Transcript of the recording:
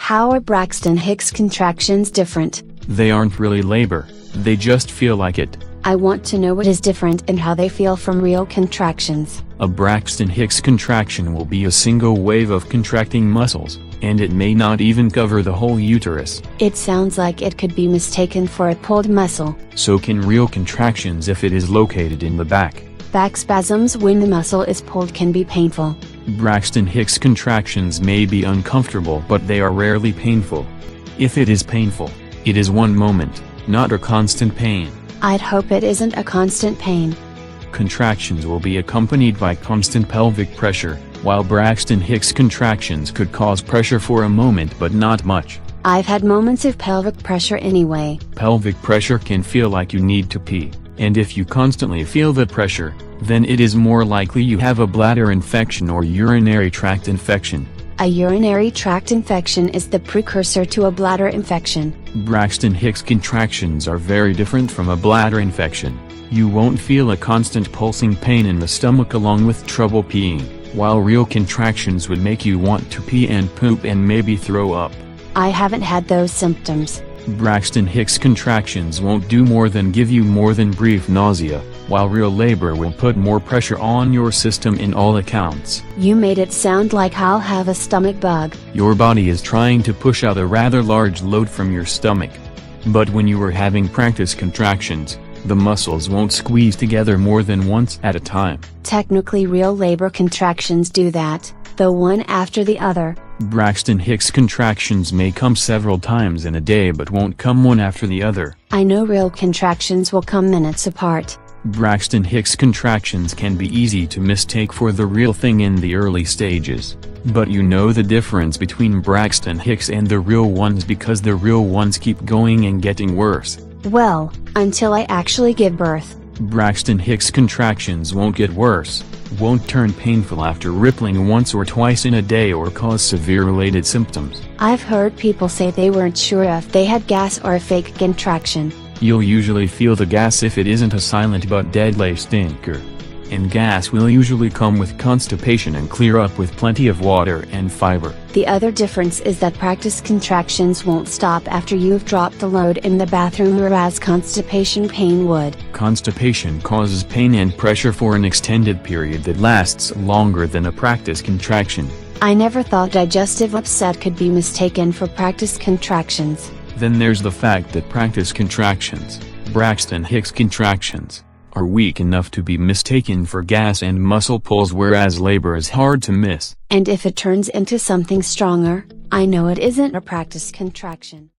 How are Braxton Hicks contractions different? They aren't really labor, they just feel like it. I want to know what is different and how they feel from real contractions. A Braxton Hicks contraction will be a single wave of contracting muscles, and it may not even cover the whole uterus. It sounds like it could be mistaken for a pulled muscle. So can real contractions if it is located in the back. Back spasms when the muscle is pulled can be painful. Braxton Hicks contractions may be uncomfortable, but they are rarely painful. If it is painful, it is one moment, not a constant pain. I'd hope it isn't a constant pain. Contractions will be accompanied by constant pelvic pressure, while Braxton Hicks contractions could cause pressure for a moment but not much. I've had moments of pelvic pressure anyway. Pelvic pressure can feel like you need to pee, and if you constantly feel the pressure, then it is more likely you have a bladder infection or urinary tract infection. A urinary tract infection is the precursor to a bladder infection. Braxton Hicks contractions are very different from a bladder infection. You won't feel a constant pulsing pain in the stomach along with trouble peeing, while real contractions would make you want to pee and poop and maybe throw up. I haven't had those symptoms. Braxton Hicks contractions won't do more than give you more than brief nausea, while real labor will put more pressure on your system in all accounts. You made it sound like I'll have a stomach bug. Your body is trying to push out a rather large load from your stomach. But when you are having practice contractions, the muscles won't squeeze together more than once at a time. Technically real labor contractions do that, though one after the other. Braxton Hicks contractions may come several times in a day but won't come one after the other. I know real contractions will come minutes apart. Braxton Hicks contractions can be easy to mistake for the real thing in the early stages. But you know the difference between Braxton Hicks and the real ones because the real ones keep going and getting worse. Well, until I actually give birth. Braxton Hicks contractions won't get worse, won't turn painful after rippling once or twice in a day or cause severe related symptoms. I've heard people say they weren't sure if they had gas or a fake contraction. You'll usually feel the gas if it isn't a silent but deadly stinker. And gas will usually come with constipation and clear up with plenty of water and fiber. The other difference is that practice contractions won't stop after you've dropped the load in the bathroom, whereas constipation pain would. Constipation causes pain and pressure for an extended period that lasts longer than a practice contraction. I never thought digestive upset could be mistaken for practice contractions. Then there's the fact that practice contractions, Braxton Hicks contractions, are weak enough to be mistaken for gas and muscle pulls, whereas labor is hard to miss. And if it turns into something stronger, I know it isn't a practice contraction.